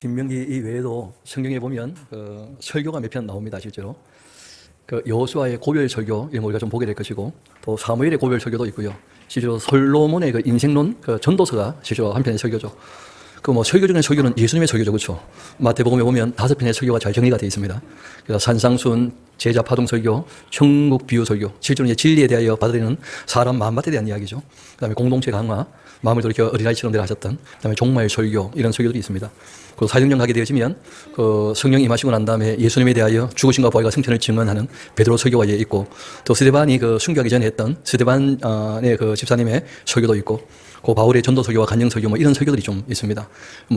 신명기 이외에도 성경에 보면 설교가 몇 편 나옵니다. 실제로 여호수아의 고별 설교 이런 거 우리가 좀 보게 될 것이고, 또 사무엘의 고별 설교도 있고요. 실제로 솔로몬의 인생론 전도서가 실제로 한 편의 설교죠. 설교 중에 설교는 예수님의 설교죠, 그렇죠? 마태복음에 보면 5편의 설교가 잘 정리가 되어 있습니다. 그래서 산상순, 제자 파동 설교, 천국 비유 설교, 실제로 이제 진리에 대하여 받아들이는 사람 마음밭에 대한 이야기죠. 그다음에 공동체 강화, 마음을 돌이켜 어린아이처럼 되라 하셨던, 그다음에 종말 설교 이런 설교들이 있습니다. 그 사도행전 가게 되어지면 성령이 임하시고 난 다음에 예수님에 대하여 죽으신과 부활과 승천을 증언하는 베드로 설교가 있고, 또 스데반이 순교하기 전에 했던 스데반의 집사님의 설교도 있고, 바울의 전도 설교와 간증 설교 이런 설교들이 좀 있습니다.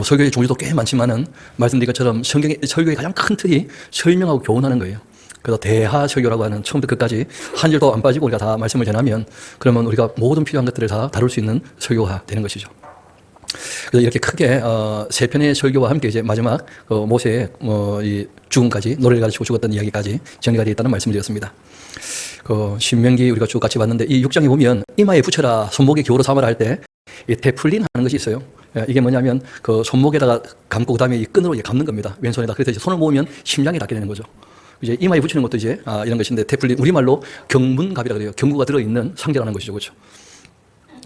설교의 종류도 꽤 많지만은 말씀드린 것처럼 설교의 가장 큰 틀이 설명하고 교훈하는 거예요. 그래서 대하 설교라고 하는 처음부터 끝까지 한 줄도 안 빠지고 우리가 다 말씀을 전하면, 그러면 우리가 모든 필요한 것들을 다 다룰 수 있는 설교가 되는 것이죠. 그래서 이렇게 크게 세 편의 설교와 함께 이제 마지막 모세의 이 죽음까지, 노래를 가르치고 죽었던 이야기까지 정리가 되어 있다는 말씀을 드렸습니다. 신명기 우리가 쭉 같이 봤는데, 이 6장에 보면 이마에 붙여라, 손목에 기호로 삼아라 할 때 이 테플린 하는 것이 있어요. 이게 뭐냐면 손목에다가 감고 그다음에 이 끈으로 이제 감는 겁니다. 왼손에다. 그래서 이제 손을 모으면 심장이 닿게 되는 거죠. 이제 이마에 붙이는 것도 이제 이런 것인데, 테플린, 우리말로 경문갑이라고 그래요. 경구가 들어있는 상자라는 것이죠, 그렇죠?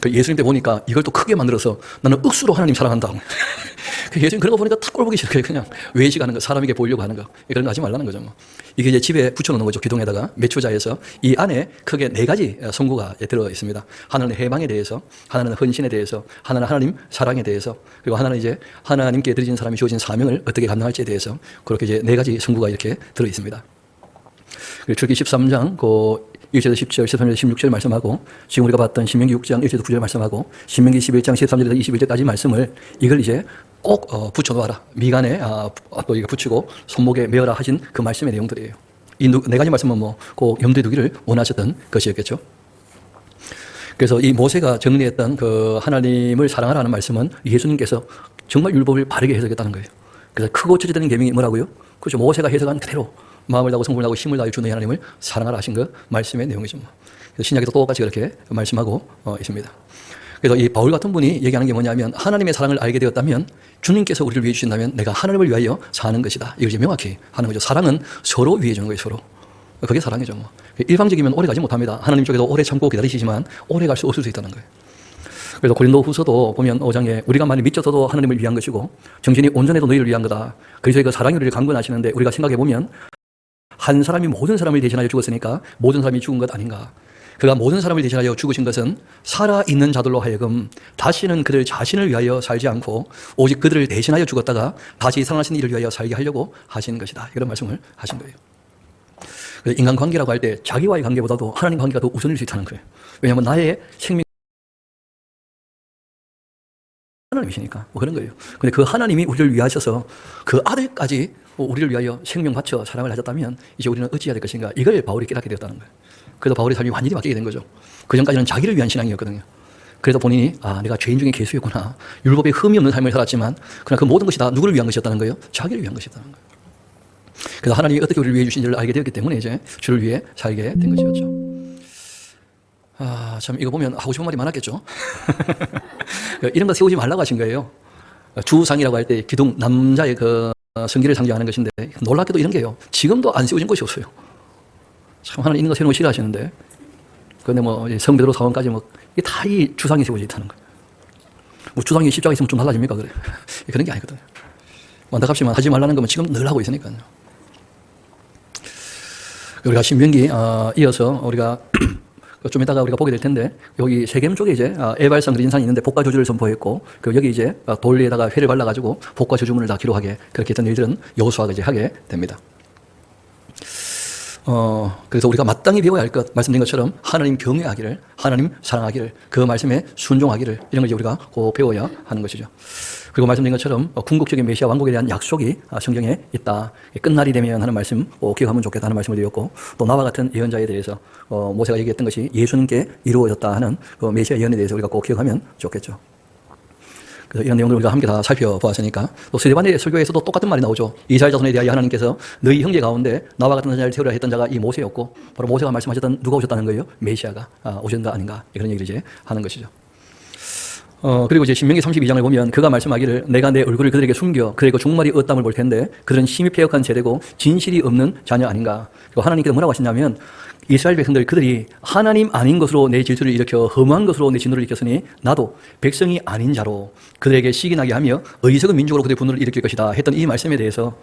예수님 때 보니까 이걸 또 크게 만들어서 나는 억수로 하나님 사랑한다. 예수님 그런 거 보니까 딱 꼴보기 싫어요. 그냥 외식하는 거, 사람에게 보이려고 하는 거. 그런 거 하지 말라는 거죠. 이게 이제 집에 붙여놓는 거죠. 기둥에다가 매초자에서. 이 안에 크게 4가지 선구가 들어 있습니다. 하나는 해방에 대해서, 하나는 헌신에 대해서, 하나는 하나님 사랑에 대해서, 그리고 하나는 이제 하나님께 드려진 사람이 주어진 사명을 어떻게 감당할지에 대해서, 그렇게 이제 4가지 선구가 이렇게 들어 있습니다. 출애굽기 13장 1절에서 10절, 13절에서 16절 말씀하고, 지금 우리가 봤던 신명기 6장 1절에서 9절 말씀하고, 신명기 11장 13절에서 21절까지 말씀을 이걸 이제 꼭 붙여놓아라. 미간에 또 이거 붙이고 손목에 메어라 하신 그 말씀의 내용들이에요. 이 4가지 말씀은 꼭 염두에 두기를 원하셨던 것이었겠죠. 그래서 이 모세가 정리했던 하나님을 사랑하라는 말씀은 예수님께서 정말 율법을 바르게 해석했다는 거예요. 그래서 크고 처지되는 계명이 뭐라고요? 그렇죠. 모세가 해석한 그대로 마음을 다하고 성품을 다하고 힘을 다하여 주 너희 하나님을 사랑하라 하신 그 말씀의 내용이죠. 그래서 신약에도 똑같이 그렇게 말씀하고 있습니다. 그래서 이 바울 같은 분이 얘기하는 게 뭐냐면, 하나님의 사랑을 알게 되었다면, 주님께서 우리를 위해 주신다면 내가 하나님을 위하여 사는 것이다. 이걸 이제 명확히 하는 거죠. 사랑은 서로 위해 주는 거예요, 서로. 그게 사랑이죠. 일방적이면 오래 가지 못합니다. 하나님 쪽에도 오래 참고 기다리시지만 오래 갈 수 없을 수 있다는 거예요. 그래서 고린도 후서도 보면 5장에 우리가 만일 믿져서도 하나님을 위한 것이고 정신이 온전해도 너희를 위한 거다. 그래서 그 사랑이 우리를 강권하시는데, 우리가 생각해 보면 한 사람이 모든 사람을 대신하여 죽었으니까 모든 사람이 죽은 것 아닌가. 그가 모든 사람을 대신하여 죽으신 것은 살아있는 자들로 하여금 다시는 그들 자신을 위하여 살지 않고 오직 그들을 대신하여 죽었다가 다시 살아나신 이를 위하여 살게 하려고 하신 것이다. 이런 말씀을 하신 거예요. 인간관계라고 할 때 자기와의 관계보다도 하나님 관계가 더 우선일 수 있다는 거예요. 왜냐하면 나의 생명 하나님이시니까 그런 거예요. 근데 그 하나님이 우리를 위하셔서 그 아들까지 우리를 위하여 생명 바쳐 사랑을 하셨다면 이제 우리는 어찌해야 될 것인가, 이걸 바울이 깨닫게 되었다는 거예요. 그래서 바울의 삶이 완전히 바뀌게 된 거죠. 그전까지는 자기를 위한 신앙이었거든요. 그래서 본인이 내가 죄인 중에 괴수였구나, 율법에 흠이 없는 삶을 살았지만 그러나 그 모든 것이 다 누구를 위한 것이었다는 거예요? 자기를 위한 것이었다는 거예요. 그래서 하나님이 어떻게 우리를 위해 주신지를 알게 되었기 때문에 이제 주를 위해 살게 된 것이었죠. 참 이거 보면 하고 싶은 말이 많았겠죠. 이런 거 세우지 말라고 하신 거예요. 주상이라고 할 때 기둥, 남자의 성기를 상징하는 것인데, 놀랍게도 이런 게요, 지금도 안 세워진 것이 없어요. 참 하나님 있는 거 세우는 거 싫어하시는데, 그런데 성 베드로 사원까지 이게 다 이 주상이 세워져 있다는 거예요. 주상이 십자가 있으면 좀 달라집니까? 그래. 그런 게 아니거든요. 안타깝지만 하지 말라는 거면 지금 늘 하고 있으니까요. 우리가 신명기 이어서 우리가 좀 이따가 우리가 보게 될 텐데, 여기 세겜 쪽에 이제 에발산 그린 산이 있는데 복과 저주를 선포했고, 여기 이제 돌 위에다가 회를 발라가지고 복과 저주문을 다 기록하게, 그렇게 했던 일들은 여호수아가 이제 하게 됩니다. 그래서 우리가 마땅히 배워야 할 것, 말씀드린 것처럼 하나님 경외하기를, 하나님 사랑하기를, 그 말씀에 순종하기를, 이런 걸 이제 우리가 꼭 배워야 하는 것이죠. 그리고 말씀드린 것처럼 궁극적인 메시아 왕국에 대한 약속이 성경에 있다. 끝날이 되면 하는 말씀 기억하면 좋겠다 하는 말씀을 드렸고, 또 나와 같은 예언자에 대해서 모세가 얘기했던 것이 예수님께 이루어졌다 하는 메시아 예언에 대해서 우리가 꼭 기억하면 좋겠죠. 그래서 이런 내용들을 우리가 함께 다 살펴보았으니까, 또 스데반의 설교에서도 똑같은 말이 나오죠. 이스라엘 자손에 대하여 하나님께서 너희 형제 가운데 나와 같은 자를 세우라 했던 자가 이 모세였고, 바로 모세가 말씀하셨던 누가 오셨다는 거예요? 메시아가 오셨다 아닌가, 그런 얘기를 이제 하는 것이죠. 그리고 이제 신명기 32장을 보면 그가 말씀하기를 내가 내 얼굴을 그들에게 숨겨 그들의 종말이 어떠함을 볼 텐데 그들은 심히 패역한 세대고 진실이 없는 자녀 아닌가. 그리고 하나님께서 뭐라고 하시냐면 이스라엘 백성들 그들이 하나님 아닌 것으로 내 질투를 일으켜 허무한 것으로 내 진노를 일으켰으니 나도 백성이 아닌 자로 그들에게 시기나게 하며 어리석은 민족으로 그들의 분노를 일으킬 것이다 했던 이 말씀에 대해서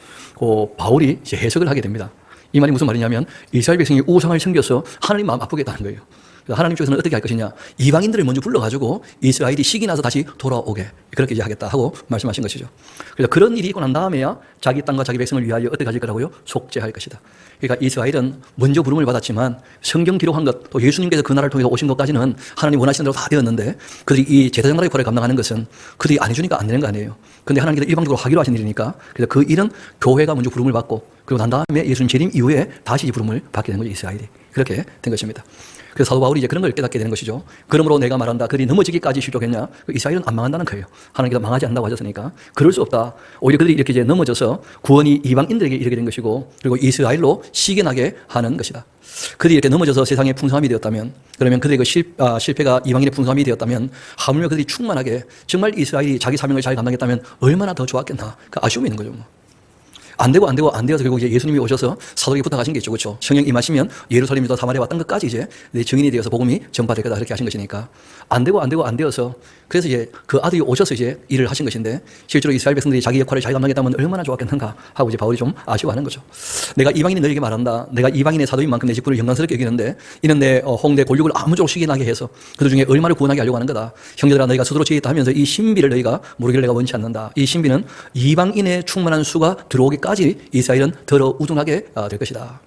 바울이 이제 해석을 하게 됩니다. 이 말이 무슨 말이냐면 이스라엘 백성이 우상을 섬겨서 하나님 마음 아프게 했다는 거예요. 하나님 쪽에서는 어떻게 할 것이냐, 이방인들을 먼저 불러가지고 이스라엘이 시기 나서 다시 돌아오게 그렇게 이제 하겠다 하고 말씀하신 것이죠. 그래서 그런 일이 있고 난 다음에야 자기 땅과 자기 백성을 위하여 어떻게 하실 거라고요? 속죄할 것이다. 그러니까 이스라엘은 먼저 부름을 받았지만 성경 기록한 것, 또 예수님께서 그 나라를 통해서 오신 것까지는 하나님 원하시는 대로 다 되었는데 그들이 이 제사장 나라의 역할을 감당하는 것은 그들이 안 해주니까 안 되는 거 아니에요. 그런데 하나님께서 일방적으로 하기로 하신 일이니까 그래서 그 일은 교회가 먼저 부름을 받고 그리고 난 다음에 예수님 재림 이후에 다시 부름을 받게 된 거죠. 이스라엘이 그렇게 된 것입니다. 그래서 사도 바울이 이제 그런 걸 깨닫게 되는 것이죠. 그러므로 내가 말한다. 그들이 넘어지기까지 실족했냐? 이스라엘은 안 망한다는 거예요. 하나님께서 망하지 않는다고 하셨으니까. 그럴 수 없다. 오히려 그들이 이렇게 이제 넘어져서 구원이 이방인들에게 이르게 된 것이고, 그리고 이스라엘로 시기나게 하는 것이다. 그들이 이렇게 넘어져서 세상의 풍성함이 되었다면, 그러면 그들의 그 실패가 이방인의 풍성함이 되었다면, 하물며 그들이 충만하게 정말 이스라엘이 자기 사명을 잘 감당했다면 얼마나 더 좋았겠나. 그 아쉬움이 있는 거죠. 안 되어서 결국 이제 예수님이 오셔서 사도에게 부탁하신 게 있죠. 그렇죠? 성령 임하시면 예루살렘부터 사마리아 왔던 것까지 이제 내 증인이 되어서 복음이 전파될 거다. 그렇게 하신 것이니까. 안 되어서 그래서 이제 그 아들이 오셔서 이제 일을 하신 것인데 실제로 이스라엘 백성들이 자기 역할을 잘 감당했다면 얼마나 좋았겠는가 하고 이제 바울이 좀 아쉬워하는 거죠. 내가 이방인이 너에게 말한다. 내가 이방인의 사도인 만큼 내 직분을 영광스럽게 여기는데 이는 내 홍대 골육을 아무쪼록 쉬게 나게 해서 그들 중에 얼마를 구원하게 하려고 하는 거다. 형제들아 너희가 스스로 지혜있다 하면서 이 신비를 너희가 모르기를 내가 원치 않는다. 이 신비는 이방인의 충만한 수가 들어오기까지 이스라엘은 더러 우둔하게 될 것이다.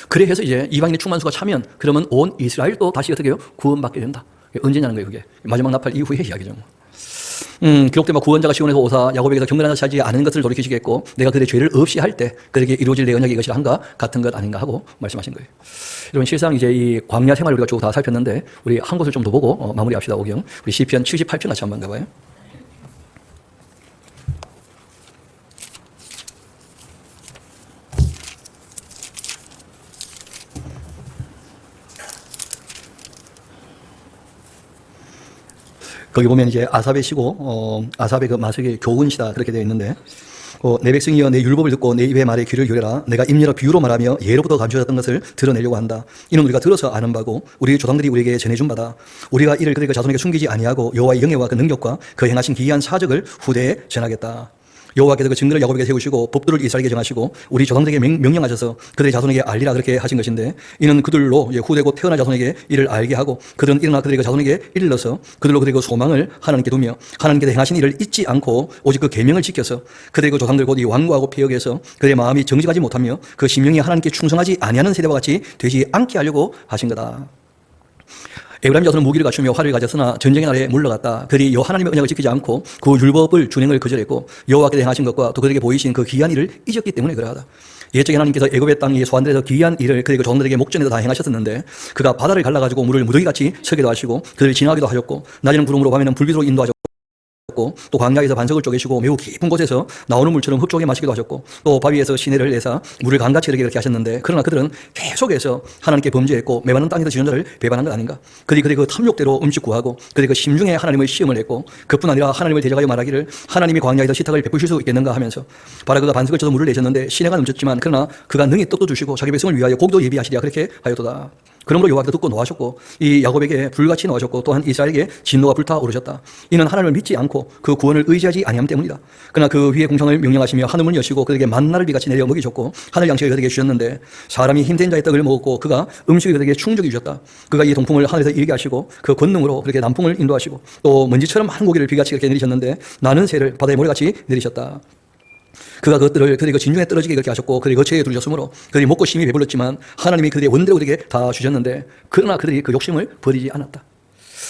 그래 해서 이제 이방인의 충만 수가 차면 그러면 온 이스라엘도 다시 어떻게 해요? 구원받게 된다. 언제냐는 거예요. 그게 마지막 나팔 이후의 이야기죠. 기록된 구원자가 시온에서 오사 야곱에게서 경건한 자지 않은 것을 돌이키시겠고 내가 그들의 죄를 없이 할 때 그들에게 이루어질 내 언약이 이것이라 한가 같은 것 아닌가 하고 말씀하신 거예요. 여러분 실상 이제 이 광야 생활을 우리가 쭉 다 살폈는데 우리 한 곳을 좀 더 보고 마무리합시다. 오경 우리 시편 78편 같이 한번 가봐요. 거기 보면 이제 아삽의 시고, 아삽의 그 마석의 교훈시다. 그렇게 되어 있는데, 내 백성이여 내 율법을 듣고 내 입의 말에 귀를 기울여라. 내가 입열어 비유로 말하며 예로부터 감추어졌던 것을 드러내려고 한다. 이는 우리가 들어서 아는 바고 우리 조상들이 우리에게 전해준 바다. 우리가 이를 그들의 자손에게 숨기지 아니하고 여호와의 영예와 그 능력과 그 행하신 기이한 사적을 후대에 전하겠다. 여호와께서 그 증거를 야곱에게 세우시고 법도를 이스라엘에게 정하시고 우리 조상들에게 명령하셔서 그들의 자손에게 알리라 그렇게 하신 것인데 이는 그들로 후대 곧 태어날 자손에게 이를 알게 하고 그들은 일어나 그들의 그 자손에게 이르러서 그들로 그들의 그 소망을 하나님께 두며 하나님께서 행하신 일을 잊지 않고 오직 그 계명을 지켜서 그들의 그 조상들 곧 이 완고하고 폐역에서 그들의 마음이 정직하지 못하며 그 심령이 하나님께 충성하지 아니하는 세대와 같이 되지 않게 하려고 하신 거다. 에브라임 자손은 무기를 갖추며 활을 가졌으나 전쟁의 날에 물러갔다. 그들이 하나님의 언약을 지키지 않고 그 율법을 준행을 거절했고 여호와께서 행하신 것과 또 그들에게 보이신 그 기이한 일을 잊었기 때문에 그러하다. 옛적에 하나님께서 애굽의 땅에 소환들에서 기이한 일을 그들의 그 조상들에게 목전에서 다 행하셨었는데 그가 바다를 갈라가지고 물을 무더기같이 서기도 하시고 그들을 지나가기도 하셨고 낮에는 구름으로 밤에는 불빛으로 인도하셨고 또 광야에서 반석을 쪼개시고 매우 깊은 곳에서 나오는 물처럼 흡족하게 마시기도 하셨고 또 바위에서 시내를 내사 물을 강같이 흐르게 그렇게 하셨는데 그러나 그들은 계속해서 하나님께 범죄했고 메마른 땅에서 지는 자를 배반한 것 아닌가. 그들이 그 탐욕대로 음식 구하고 그들이 그 심중에 하나님을 시험을 했고 그뿐 아니라 하나님을 대적하여 말하기를 하나님이 광야에서 식탁을 베푸실 수 있겠는가 하면서 바라 그가 반석을 쳐서 물을 내셨는데 시내가 넘쳤지만 그러나 그가 능히 떡도 주시고 자기 백성을 위하여 고기도 예비하시리라 그렇게 하였도다. 그러므로 여호와께서 듣고 노하셨고 이 야곱에게 불같이 노하셨고 또한 이스라엘에게 진노가 불타오르셨다. 이는 하나님을 믿지 않고 그 구원을 의지하지 아니함 때문이다. 그러나 그 위에 공창을 명령하시며 하늘문을 여시고 그들에게 만나를 비같이 내려 먹이셨고 하늘 양식을 그들에게 주셨는데 사람이 힘센 자의 떡을 먹었고 그가 음식을 그들에게 충족히 주셨다. 그가 이 동풍을 하늘에서 일게 하시고 그 권능으로 그렇게 남풍을 인도하시고 또 먼지처럼 한 고기를 비같이 그렇게 내리셨는데 나는 새를 바다의 모래같이 내리셨다. 그가 그것들을 그들의 그 진중에 떨어지게 그렇게 하셨고 그들의 거처에 두르셨으므로 그들이 먹고 심히 배불렀지만 하나님이 그들의 원대로 그들에게 다 주셨는데 그러나 그들이 그 욕심을 버리지 않았다.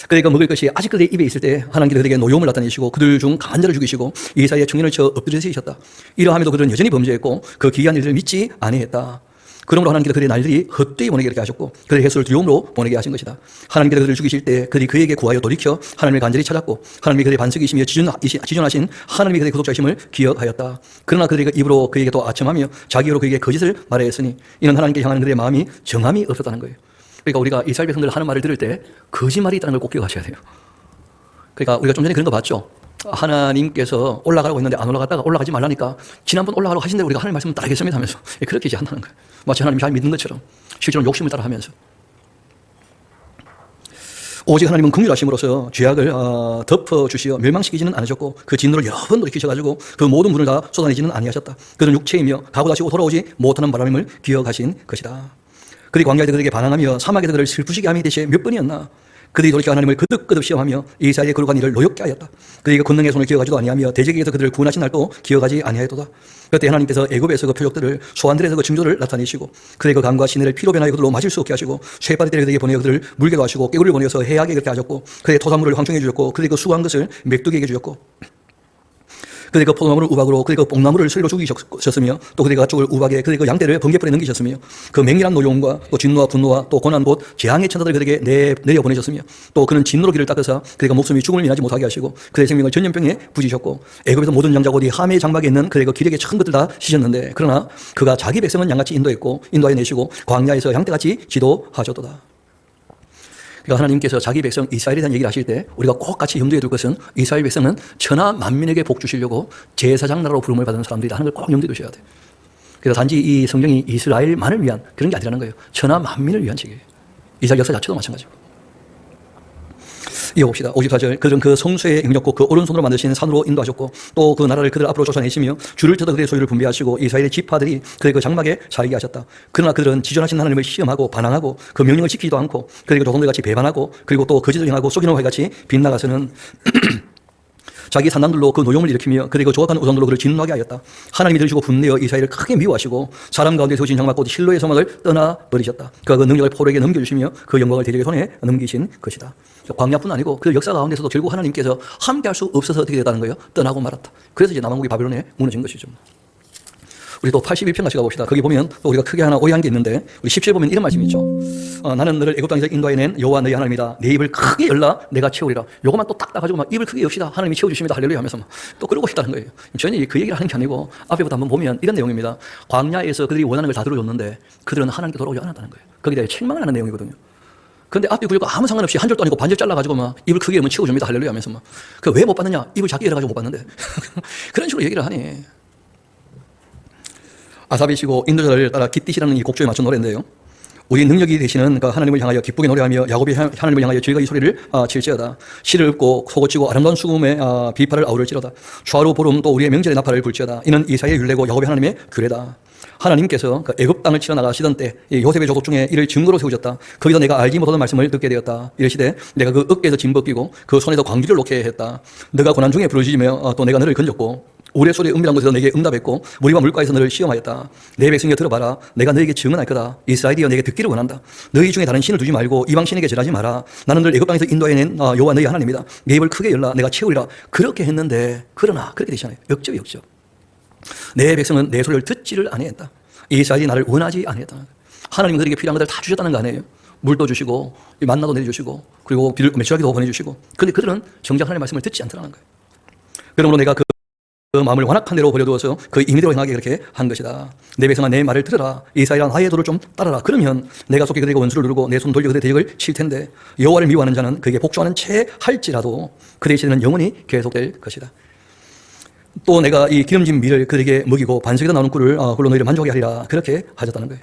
그들이 먹을 것이 아직 그들의 입에 있을 때 하나님께서 그들에게 노여움을 나타내시고 그들 중 강한 자를 죽이시고 이사야의 청년을 쳐 엎드려 세우셨다. 이러함에도 그들은 여전히 범죄했고 그 기이한 일을 믿지 아니했다. 그러므로 하나님께서 그들의 날들이 헛되이 보내게 이렇게 하셨고 그들의 해수를 두려움으로 보내게 하신 것이다. 하나님께서 그들을 죽이실 때 그들이 그에게 구하여 돌이켜 하나님을 간절히 찾았고 하나님이 그들의 반석이시며 지존하신 하나님이 그들의 구속자이심을 기억하였다. 그러나 그들의 입으로 그에게 또 아첨하며 자기로 그에게 거짓을 말하였으니 이는 하나님께 향하는 그들의 마음이 정함이 없었다는 거예요. 그러니까 우리가 이스라엘 백성들 하는 말을 들을 때 거짓말이 있다는 걸 꼭 기억하셔야 돼요. 그러니까 우리가 좀 전에 그런 거 봤죠. 하나님께서 올라가라고 했는데 안 올라갔다가 올라가지 말라니까 지난번 올라가라고 하신 대로 우리가 하나님 말씀을 따르겠습니다 하면서 그렇게 이제 한다는 거예요. 마치 하나님 잘 믿는 것처럼 실제로 욕심을 따라 하면서. 오직 하나님은 긍휼하심으로써 죄악을 덮어주시어 멸망시키지는 않으셨고 그 진노를 여러 번 돌이키셔가지고 그 모든 분을 다 쏟아내지는 아니하셨다. 그는 육체이며 가고 다시고 돌아오지 못하는 바람임을 기억하신 것이다. 그들이 광야에서 그들에게 반항하며 사막에서 그들을 슬프시게 함이 대체 몇 번이었나. 그들이 돌이켜 하나님을 거듭거듭 시험하며 이스라엘의 거룩한 일을 노엽게 하였다. 그들이 권능의 손을 기억하지도 아니하며 대적에게서 그들을 구원하신 날도 기억하지 아니하였도다. 그때 하나님께서 애굽에서 그 표적들을 소환들에서 그 징조를 나타내시고 그들의 그 강과 시내를 피로 변하여 그들로 마실 수 없게 하시고 쇠바리 때려 그들에게 보내어 그들을 물게도 하시고 깨구리를 보내어서 해하게 그렇게 하셨고 그들의 토산물을 황충해 주셨고 그들의 그 수고한 것을 맥두기에게 주셨고 그들의 그 포도나무를 우박으로 그들의 그 뽕나무를 서리로 죽이셨으며 또 그들의 가축을 우박에 그들의 그 양떼를 번개불에 넘기셨으며 그 맹렬한 노용과 또 진노와 분노와 또 고난 곧 재앙의 천사들을 그들에게 내려보내셨으며 또 그는 진노로 길을 닦으사 그들의 목숨이 죽음을 인하지 못하게 하시고 그들의 생명을 전염병에 부지셨고 애굽에서 모든 양자 곧 이 함의 장막에 있는 그들의 그 기력의 큰 것들 다 씻었는데 그러나 그가 자기 백성은 양같이 인도하여 내시고 광야에서 양떼같이 지도하셨도다. 그러니까 하나님께서 자기 백성 이스라엘에 대한 얘기를 하실 때 우리가 꼭 같이 염두에 둘 것은 이스라엘 백성은 천하 만민에게 복 주시려고 제사장 나라로 부름을 받은 사람들이다 하는 걸 꼭 염두에 두셔야 돼요. 그래서 단지 이 성경이 이스라엘만을 위한 그런 게 아니라는 거예요. 천하 만민을 위한 책이에요. 이스라엘 역사 자체도 마찬가지고. 이어봅시다. 54절. 그들은 그 성소에 영렸고 그 오른손으로 만드신 산으로 인도하셨고 또 그 나라를 그들 앞으로 쫓아내시며 줄을 쳐서 그들의 소유를 분배하시고 이스라엘의 지파들이 그의 그 장막에 살게 하셨다. 그러나 그들은 지존하신 하나님을 시험하고 반항하고 그 명령을 지키지도 않고 그리고 조상들같이 배반하고 그리고 또 거짓을 행하고 속이는 화같이 빗나가서는 자기 산당들로 그 노용을 일으키며 그리고 조악한 우상들로 그를 진노하게 하였다. 하나님이 들으시고 분내어 이스라엘을 크게 미워하시고 사람 가운데 세우신 장막 곧 실로의 성막을 떠나버리셨다. 그가 그 능력을 포로에게 넘겨주시며 그 영광을 대적의 손에 넘기신 것이다. 광야뿐 아니고 그 역사 가운데서도 결국 하나님께서 함께 할 수 없어서 어떻게 됐다는 거예요? 떠나고 말았다. 그래서 이제 남왕국이 바벨론에 무너진 것이죠. 우리 또 81편 같이 가봅시다. 거기 보면 또 우리가 크게 하나 오해한 게 있는데 우리 17 보면 이런 말씀이 있죠. 나는 너를 애굽 땅에서 인도해낸 여호와 너희 하나님이다. 내 입을 크게 열라 내가 채우리라. 요것만 또 딱 따가지고 막 입을 크게 엽시다. 하나님이 채워주십니다. 할렐루야 하면서 또 그러고 싶다는 거예요. 전혀 그 얘기를 하는 게 아니고 앞에부터 한번 보면 이런 내용입니다. 광야에서 그들이 원하는 걸 다 들어줬는데 그들은 하나님께 돌아오지 않았다는 거예요. 거기에 대해 책망을 하는 내용이거든요. 그런데 앞뒤 구절과 아무 상관없이 한 절도 아니고 반절 잘라가지고 막 입을 크게 열면 채워줍니다. 할렐루야 하면서 막 그 왜 못 받느냐? 입을 작게 열어가지고 못 받는데 그런 식으로 얘기를 하니. 아삽이시고 인도자를 따라 깃띠시라는 이 곡조에 맞춘 노래인데요. 우리 능력이 되시는 그 하나님을 향하여 기쁘게 노래하며 야곱이 하나님을 향하여 저희가 이 소리를 칠지어다. 실을 읊고 속옷지고 아름다운 수금에 비파를 아우를지어다. 좌로 보름 또 우리의 명절의 나팔을 불지어다. 이는 이사야의 율례고 야곱의 하나님의 규례다. 하나님께서 그 애굽 땅을 치러 나가시던 때 요셉의 조국 중에 이를 증거로 세우셨다. 거기서 내가 알지 못하던 말씀을 듣게 되었다. 이르시되 내가 그 어깨에서 짐 벗기고 그 손에서 광기를 놓게 했다. 너가 고난 중에 부르짖으며 또 내가 너를 건졌고 우레 소리에 은밀한 곳에서 내게 응답했고 무리와 물가에서 너를 시험하였다. 내 백성이여 들어봐라. 내가 너에게 증언할 거다. 이스라엘이여 내게 듣기를 원한다. 너희 중에 다른 신을 두지 말고 이방 신에게 절하지 마라. 나는 너를 애굽 땅에서 인도해낸 여호와 너희 하나님이다. 내 입을 크게 열라. 내가 채우리라. 그렇게 했는데 그러나 그렇게 되시잖아요. 역적. 내 백성은 내 소리를 듣지를 아니했다. 이스라엘이 나를 원하지 아니했다. 하나님은 그들에게 필요한 것을 다 주셨다는 거 아니에요. 물도 주시고 만나도 내려주시고 그리고 비를 매출하기도 보내주시고 그런데 그들은 정작 하나님의 말씀을 듣지 않더라는 거예요. 그러므로 내가 그 마음을 완악한 대로 버려두어서 그 임의대로 행하게 그렇게 한 것이다. 내 백성아 내 말을 들으라. 이스라엘아 나의 도를 좀 따라라. 그러면 내가 속히 그들에게 원수를 누르고 내 손 돌려 그들의 대적을 칠 텐데 여호와를 미워하는 자는 그에게 복종하는 채 할지라도 그들의 시대는 영원히 계속될 것이다. 또 내가 이 기름진 밀을 그들에게 먹이고 반석에다 나오는 꿀을 그걸로 너희를 만족하게 하리라. 그렇게 하셨다는 거예요.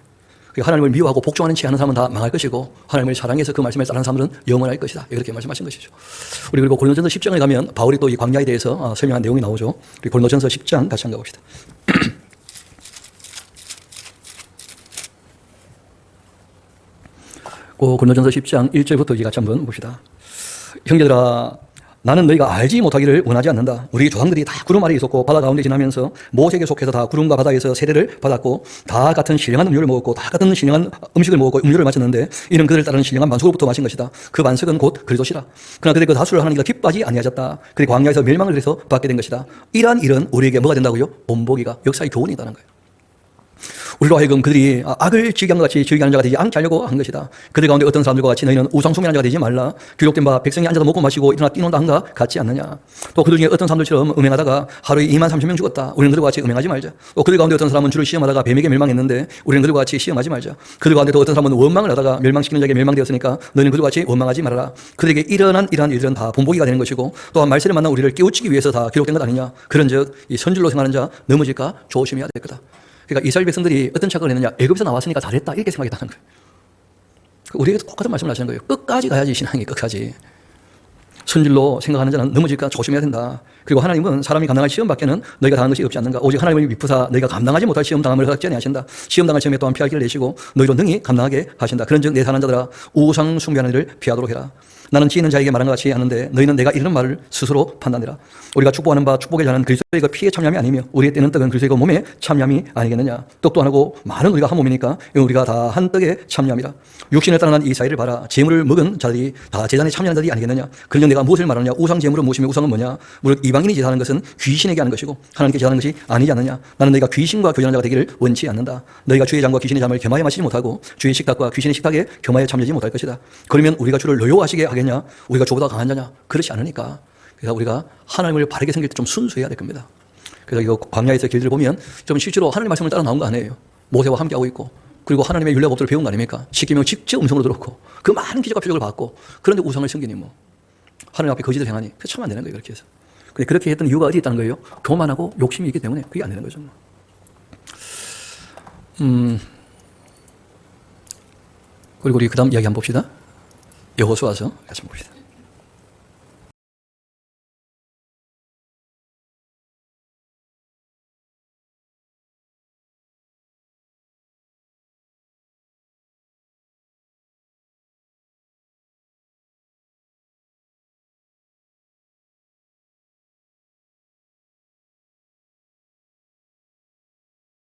하나님을 미워하고 복종하는 채 하는 사람은 다 망할 것이고 하나님을 사랑해서 그 말씀에 따르는 사람들은 영원할 것이다. 이렇게 말씀하신 것이죠. 우리 그리고 고린도전서 10장에 가면 바울이 또 이 광야에 대해서 설명한 내용이 나오죠. 우리 고린도전서 10장 같이 한번 가봅시다. 고린도전서 10장 1절부터 이제 같이 한번 봅시다. 형제들아 나는 너희가 알지 못하기를 원하지 않는다. 우리 조상들이 다 구름 아래에 있었고 바다 가운데 지나면서 모세에게 속해서 다 구름과 바다에서 세례를 받았고 다 같은 신령한 음료를 먹었고 다 같은 신령한 음식을 먹었고 음료를 마셨는데 이는 그들 따르는 신령한 반석으로부터 마신 것이다. 그 반석은 곧 그리스도시라. 그러나 그들의 그 다수를 하나님께서 기뻐하지 아니하셨다. 그들이 광야에서 멸망을 해서 받게 된 것이다. 이러한 일은 우리에게 뭐가 된다고요? 본보기가 역사의 교훈이 있다는 거예요. 우리로 하여금 그들이 악을 지게 한 것 같이 즐기하는 자가 되지 않게 하려고 한 것이다. 그들 가운데 어떤 사람들과 같이 너희는 우상숭배하는 자가 되지 말라. 기록된 바 백성이 앉아서 먹고 마시고 일어나 뛰논다 한 것 같지 않느냐. 또 그들 중에 어떤 사람들처럼 음행하다가 하루에 2만 3천 명 죽었다. 우리는 그들과 같이 음행하지 말자. 또 그들 가운데 어떤 사람은 주를 시험하다가 뱀에게 멸망했는데 우리는 그들과 같이 시험하지 말자. 그들 가운데 또 어떤 사람은 원망을 하다가 멸망시키는 자에게 멸망되었으니까 너희는 그들과 같이 원망하지 말아라. 그들에게 일어난 이러한 일들은 다 본보기가 되는 것이고 또한 말세를 만나 우리를 깨우치기 위해서 다 기록된 것 아니냐. 그런즉 이 선질로 생하는 자 넘어질까 조심해야 될 거다. 그러니까 이스라엘 백성들이 어떤 착각을 했느냐. 애굽에서 나왔으니까 잘했다 이렇게 생각했다는 거예요. 우리에게 똑같은 말씀을 하시는 거예요. 끝까지 가야지 신앙이 끝까지. 선질로 생각하는 자는 넘어질까 조심해야 된다. 그리고 하나님은 사람이 감당할 시험밖에는 너희가 당한 것이 없지 않는가. 오직 하나님을 미쁘사 너희가 감당하지 못할 시험 당함을 허락지 아니하신다. 시험 당할 시험에 또한 피할 길을 내시고 너희로 능히 감당하게 하신다. 그런즉 내 사는 자들아 우상 숭배하는 일을 피하도록 해라. 나는 지혜는 자에게 말한 것 같이 하는데 너희는 내가 이르는 말을 스스로 판단해라. 우리가 축복하는 바 축복의 자는 그리스도의 피에 참여함이 아니며 우리의 떼는 떡은 그리스도의 몸에 참여함이 아니겠느냐. 떡도 안 하고 많은 우리가 한 몸이니까 우리가 다 한 떡에 참여함이라. 육신을 따라난 이 사이를 봐라. 재물을 먹은 자들이 다 제단에 참여하는 자들이 아니겠느냐. 그러니 내가 무엇을 말하느냐. 우상 재물은 무엇이며 우상은 뭐냐. 무릇 이방인이 제사하는 것은 귀신에게 하는 것이고 하나님께 제사하는 것이 아니지 않느냐. 나는 너희가 귀신과 교제하는 자가 되기를 원치 않는다. 너희가 주의 잔과 귀신의 잠을 겸하여 마시지 못하고 주의 식탁과 귀신의 식탁에 겸하여 참여하지 못할 것이다. 그러면 우리가 주를 노여워하시게 하겠냐. 우리가 주보다 강한 자냐. 그렇지 않으니까. 그래서 우리가 하나님을 바르게 생길 때 좀 순수해야 될 겁니다. 그래서 이거 광야에서 길들을 보면 좀 실제로 하나님의 말씀을 따라 나온 거 아니에요. 모세와 함께하고 있고 그리고 하나님의 율례법들을 배운 거 아닙니까? 십계명 직접 음성으로 들었고 그 많은 기적과 표적을 봤고 그런데 우상을 섬기니 뭐 하나님 앞에 거짓을 행하니 그 참 안 되는 거예요. 그렇게 해서. 근데 그렇게 했던 이유가 어디 있다는 거예요? 교만하고 욕심이 있기 때문에 그게 안 되는 거죠. 그리고 우리 그 다음 이야기 한번 봅시다. 여호수아서 같이 봅시다.